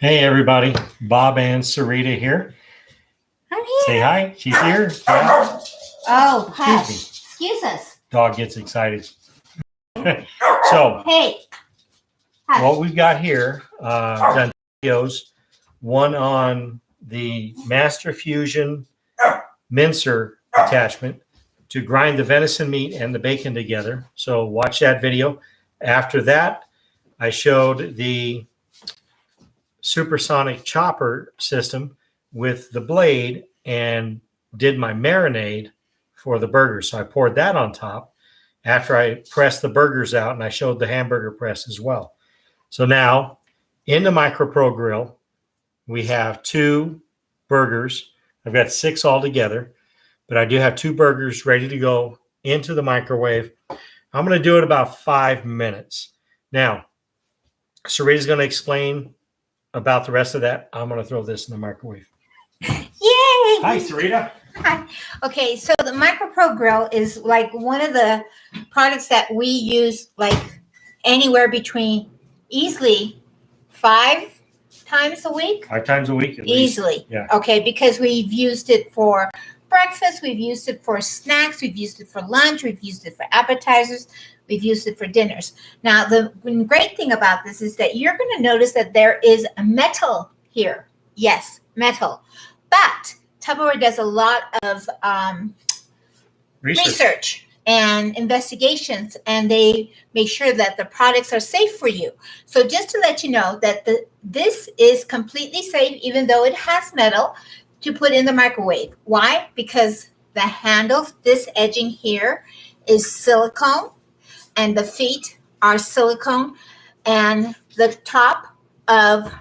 Hey everybody, Bob and Sarita here. I'm here. Say hi. She's here. Yeah. Oh, hush. Excuse Excuse us. Dog gets excited. So Hey. Hush. what we've got here, done videos, one on the Master Fusion mincer attachment to grind the venison meat and the bacon together. So watch that video. After that, I showed the supersonic chopper system with the blade and did my marinade for the burgers. So I poured that on top after I pressed the burgers out, and I showed the hamburger press as well. So now in the MicroPro grill, we have 2 burgers. I've got 6 altogether, but I do have 2 burgers ready to go into the microwave. I'm going to do it about 5 minutes. Now, Sarita's going to explain about the rest of that. I'm going to throw this in the microwave. Yay! Hi, Sarita. Hi. Okay, so the MicroPro grill is like one of the products that we use like anywhere between easily 5 times a week. 5 times a week at least. Easily. Yeah. Okay, because we've used it for breakfast, we've used it for snacks, we've used it for lunch, we've used it for appetizers, we've used it for dinners. Now, the great thing about this is that you're going to notice that there is a metal here. Yes, metal. But Tupperware does a lot of research and investigations, and they make sure that the products are safe for you. So just to let you know that this is completely safe, even though it has metal, to put in the microwave. Why? Because the handles, this edging here is silicone, and the feet are silicone, and the top of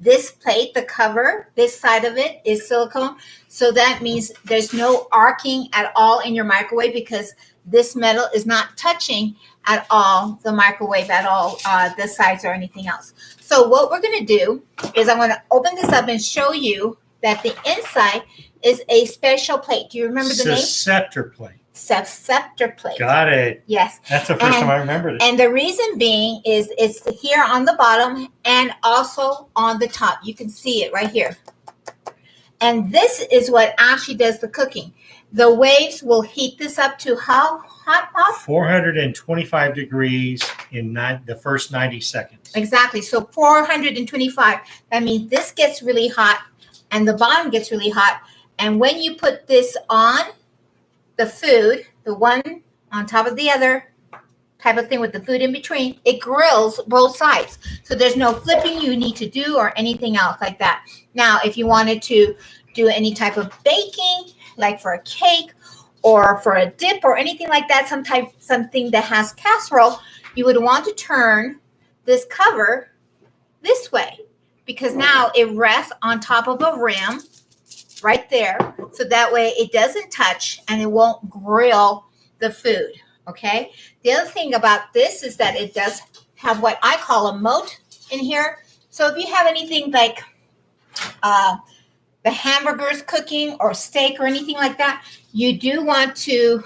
this plate, the cover, this side of it is silicone. So that means there's no arcing at all in your microwave because this metal is not touching at all the microwave at all, the sides or anything else. So what we're going to do is I'm going to open this up and show you that the inside is a special plate. Do you remember the name? Scepter plate. Scepter plate. Got it. Yes. That's the first time I remembered it. And the reason being is it's here on the bottom and also on the top. You can see it right here. And this is what actually does the cooking. The waves will heat this up to how hot, Bob? 425 degrees in the first 90 seconds. Exactly. So 425. That means this gets really hot and the bottom gets really hot. And when you put this on the food, the one on top of the other type of thing with the food in between, it grills both sides. So there's no flipping you need to do or anything else like that. Now, if you wanted to do any type of baking, like for a cake or for a dip or anything like that, something that has casserole, you would want to turn this cover this way because now it rests on top of a rim right there. So that way it doesn't touch and it won't grill the food. Okay. The other thing about this is that it does have what I call a moat in here. So if you have anything like the hamburgers cooking or steak or anything like that, you do want to,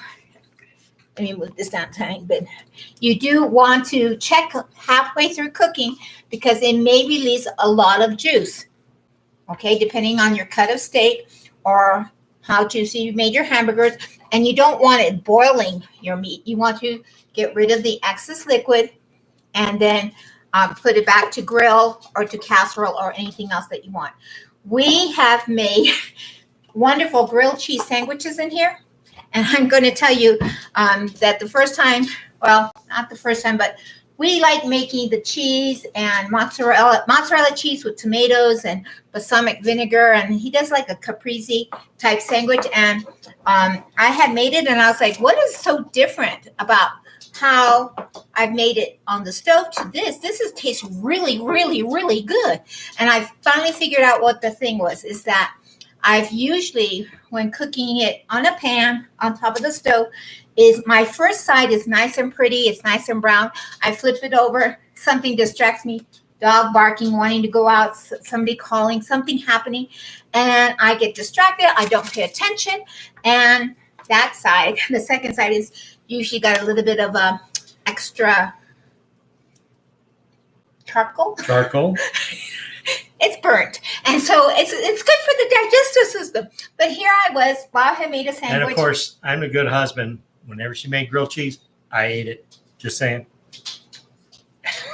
let me move this down tiny bit. You do want to check halfway through cooking because it may release a lot of juice. Okay, depending on your cut of steak or how juicy you made your hamburgers. And you don't want it boiling your meat. You want to get rid of the excess liquid and then put it back to grill or to casserole or anything else that you want. We have made wonderful grilled cheese sandwiches in here. And I'm going to tell you that the first time, well, not the first time, but we like making the cheese and mozzarella cheese with tomatoes and balsamic vinegar. And he does like a caprese type sandwich. And I had made it and I was like, what is so different about how I've made it on the stove to this? This tastes really, really, really good. And I finally figured out what the thing was, is that I've usually, when cooking it on a pan on top of the stove, is my first side is nice and pretty. It's nice and brown. I flip it over. Something distracts me. Dog barking, wanting to go out, somebody calling, something happening. And I get distracted. I don't pay attention. And that side, the second side, is usually got a little bit of extra charcoal. Charcoal. It it's burnt. And so it's good for the digestive system. But here I was, Bob had made a sandwich. And of course, I'm a good husband. Whenever she made grilled cheese, I ate it. Just saying.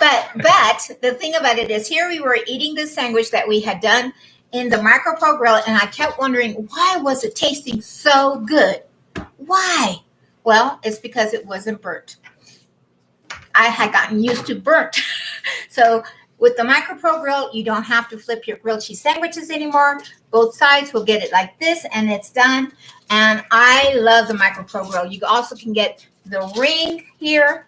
But the thing about it is, here we were eating this sandwich that we had done in the MicroPro grill, and I kept wondering, why was it tasting so good? Why? Well, it's because it wasn't burnt. I had gotten used to burnt. So with the MicroPro grill, you don't have to flip your grilled cheese sandwiches anymore. Both sides will get it like this, and it's done. And I love the MicroPro grill. You also can get the ring here.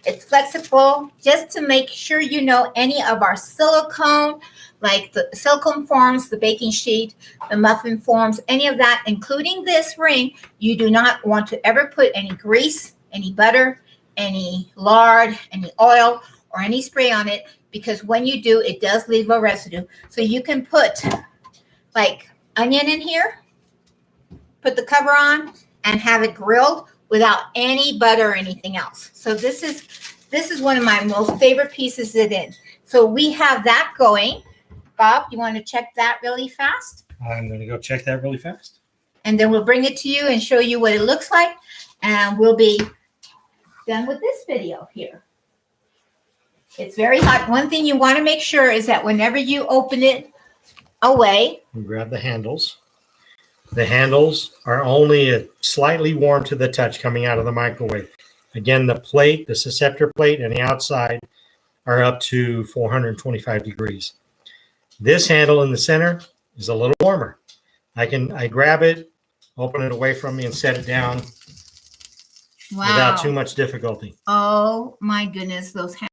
It's flexible, just to make sure you know any of our silicone, like the silicone forms, the baking sheet, the muffin forms, any of that, including this ring. You do not want to ever put any grease, any butter, any lard, any oil, or any spray on it, because when you do, it does leave a residue. So you can put like onion in here, put the cover on, and have it grilled without any butter or anything else. So this is one of my most favorite pieces it in. So we have that going. Bob, you want to check that really fast? I'm going to go check that really fast. And then we'll bring it to you and show you what it looks like. And we'll be done with this video here. It's very hot. One thing you want to make sure is that whenever you open it away. And grab the handles. The handles are only slightly warm to the touch coming out of the microwave. Again, the plate, the susceptor plate, and the outside are up to 425 degrees. This handle in the center is a little warmer. I grab it, open it away from me, and set it down without too much difficulty. Oh my goodness, those handles.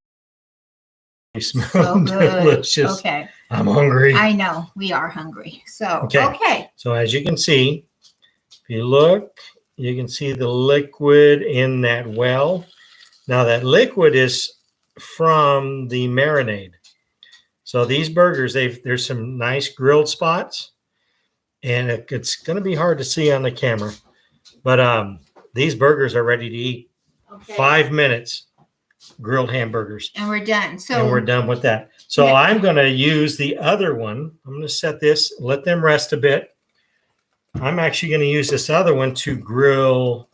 They smell So good. delicious. Okay. I'm hungry. I know, we are hungry. So, okay. So as you can see, if you look, you can see the liquid in that well. Now that liquid is from the marinade. So these burgers, there's some nice grilled spots, and it's going to be hard to see on the camera, but these burgers are ready to eat. Okay. 5 minutes, grilled hamburgers. And we're done. And we're done with that. So Yeah. I'm going to use the other one. I'm going to set this, let them rest a bit. I'm actually going to use this other one to grill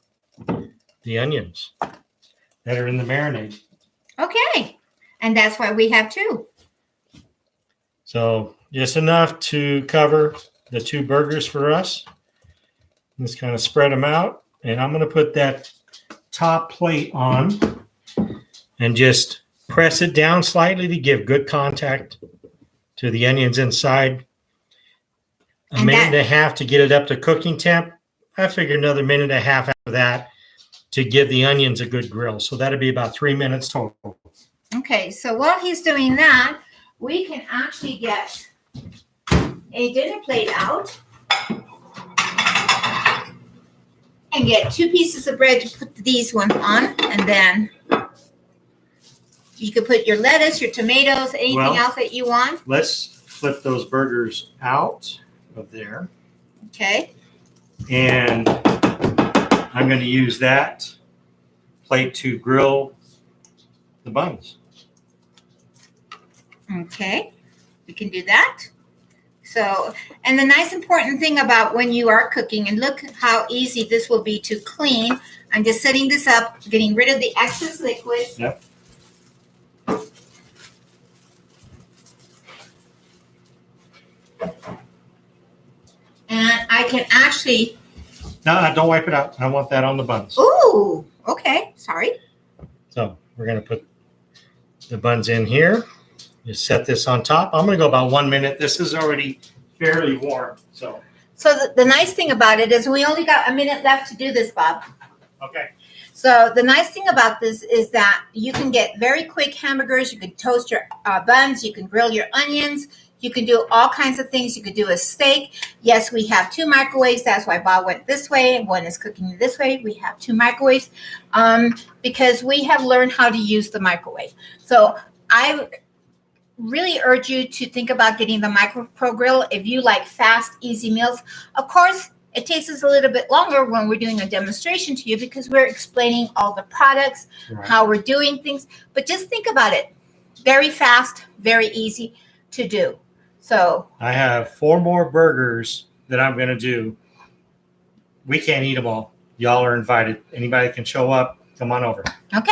the onions that are in the marinade. Okay. And that's why we have two. So just enough to cover the two burgers for us. Just kind of spread them out. And I'm going to put that top plate on and just press it down slightly to give good contact to the onions inside. A minute and a half to get it up to cooking temp. I figure another minute and a half after that to give the onions a good grill. So that'll be about 3 minutes total. Okay, so while he's doing that, we can actually get a dinner plate out and get 2 pieces of bread to put these ones on, and then you could put your lettuce, your tomatoes, anything else that you want. Let's flip those burgers out of there. Okay. And I'm going to use that plate to grill the buns. Okay, we can do that. So, and the nice important thing about when you are cooking, and look how easy this will be to clean. I'm just setting this up, getting rid of the excess liquid. Yep. And I can actually. No, don't wipe it out. I want that on the buns. Ooh, okay, sorry. So we're going to put the buns in here. Just set this on top. I'm going to go about 1 minute. This is already fairly warm. So the nice thing about it is we only got a minute left to do this, Bob. okay. So the nice thing about this is that you can get very quick hamburgers. You can toast your buns. You can grill your onions. You can do all kinds of things. You could do a steak. Yes, we have 2 microwaves. That's why Bob went this way. One is cooking this way. We have 2 microwaves because we have learned how to use the microwave. So I really urge you to think about getting the MicroPro grill if you like fast, easy meals. Of course, it takes us a little bit longer when we're doing a demonstration to you because we're explaining all the products, how we're doing things. But just think about it. Very fast, very easy to do. So I have 4 more burgers that I'm going to do. We can't eat them all. Y'all are invited. Anybody can show up. Come on over. okay,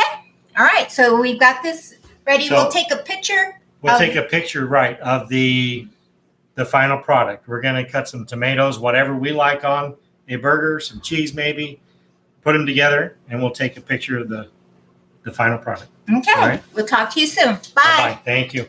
all right. So we've got this ready. So- We'll take a picture. We'll take a picture, right, of the final product. We're going to cut some tomatoes, whatever we like on a burger, some cheese maybe, put them together, and we'll take a picture of the final product. Okay. All right. We'll talk to you soon. Bye. Bye-bye. Thank you.